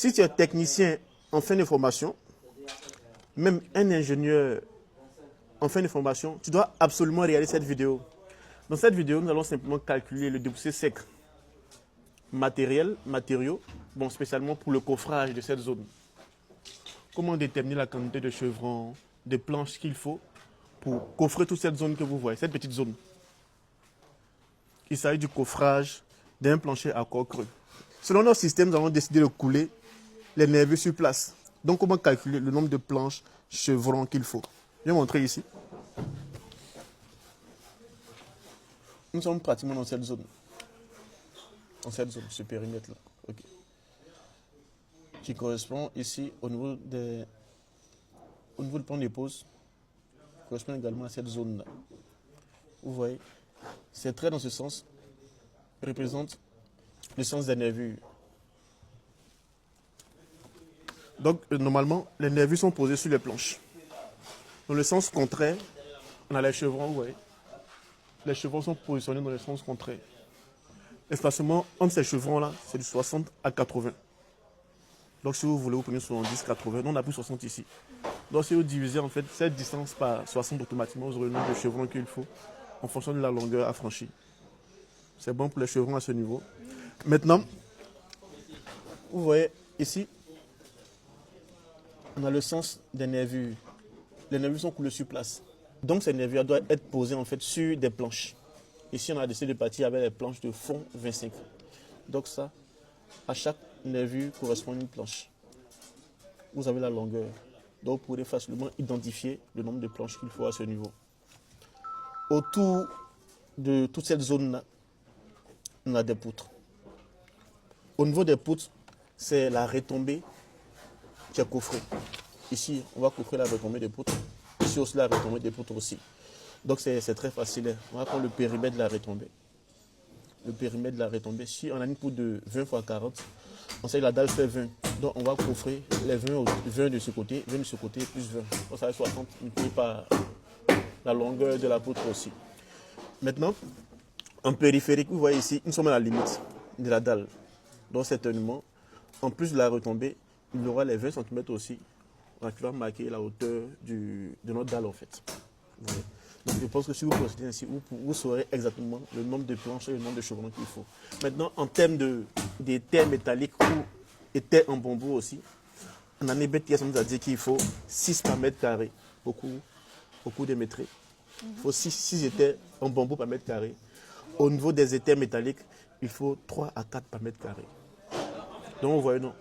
Si tu es technicien en fin de formation, même un ingénieur en fin de formation, tu dois absolument regarder cette vidéo. Dans cette vidéo, nous allons simplement calculer le débouché sec matériaux, bon, spécialement pour le coffrage de cette zone. Comment déterminer la quantité de chevrons, de planches qu'il faut pour coffrer toute cette zone que vous voyez, cette petite zone. Il s'agit du coffrage d'un plancher à corps creux. Selon notre système, nous avons décidé de couler les nervures sur place. Donc, comment calculer le nombre de planches chevrons qu'il faut? Je vais montrer ici. Nous sommes pratiquement dans cette zone. Dans cette zone, ce périmètre-là. Okay. Qui correspond ici au niveau du plan de pose, correspond également à cette zone-là. Vous voyez, ces traits dans ce sens représentent le sens des nervures. Donc, normalement, les nervures sont posées sur les planches. Dans le sens contraire, on a les chevrons, vous voyez. Les chevrons sont positionnés dans le sens contraire. L'espacement entre ces chevrons-là, c'est de 60 à 80. Donc, si vous voulez, vous prenez 70, 80. Nous, on a pris 60 ici. Donc, si vous divisez en fait cette distance par 60 automatiquement, vous aurez le nombre de chevrons qu'il faut en fonction de la longueur affranchie. C'est bon pour les chevrons à ce niveau. Maintenant, vous voyez ici, on a le sens des nervures. Les nervures sont coulées sur place. Donc, ces nervures doivent être posées en fait sur des planches. Ici, on a décidé de partir avec les planches de fond 25. Donc ça, à chaque nervure correspond une planche. Vous avez la longueur. Donc, vous pourrez facilement identifier le nombre de planches qu'il faut à ce niveau. Autour de toute cette zone-là, on a des poutres. Au niveau des poutres, c'est la retombée qui est coffrée. Ici, on va coffrer la retombée des poutres. Ici aussi, la retombée des poutres aussi. Donc, c'est très facile. On va prendre le périmètre de la retombée. Le périmètre de la retombée. Si on a une poutre de 20 x 40, on sait que la dalle fait 20. Donc, on va coffrer les 20 de ce côté, 20 de ce côté, plus 20. Donc, ça va être 60 multiplié par la longueur de la poutre aussi. Maintenant, en périphérique, vous voyez ici, nous sommes à la limite de la dalle. Donc, certainement, en plus de la retombée, il y aura les 20 cm aussi, qui va marquer la hauteur de notre dalle en fait. Voilà. Donc, je pense que si vous procédez ainsi, vous saurez exactement le nombre de planches et le nombre de chevrons qu'il faut. Maintenant, en termes des terres métalliques ou des terres en bambou aussi, on a une BTS, on nous a dit qu'il faut 6 par mètre carré, beaucoup démétrés. Il faut 6 éthers en bambou par mètre carré. Au niveau des éthers métalliques, il faut 3 à 4 par mètre carré. Donc, vous voyez, non,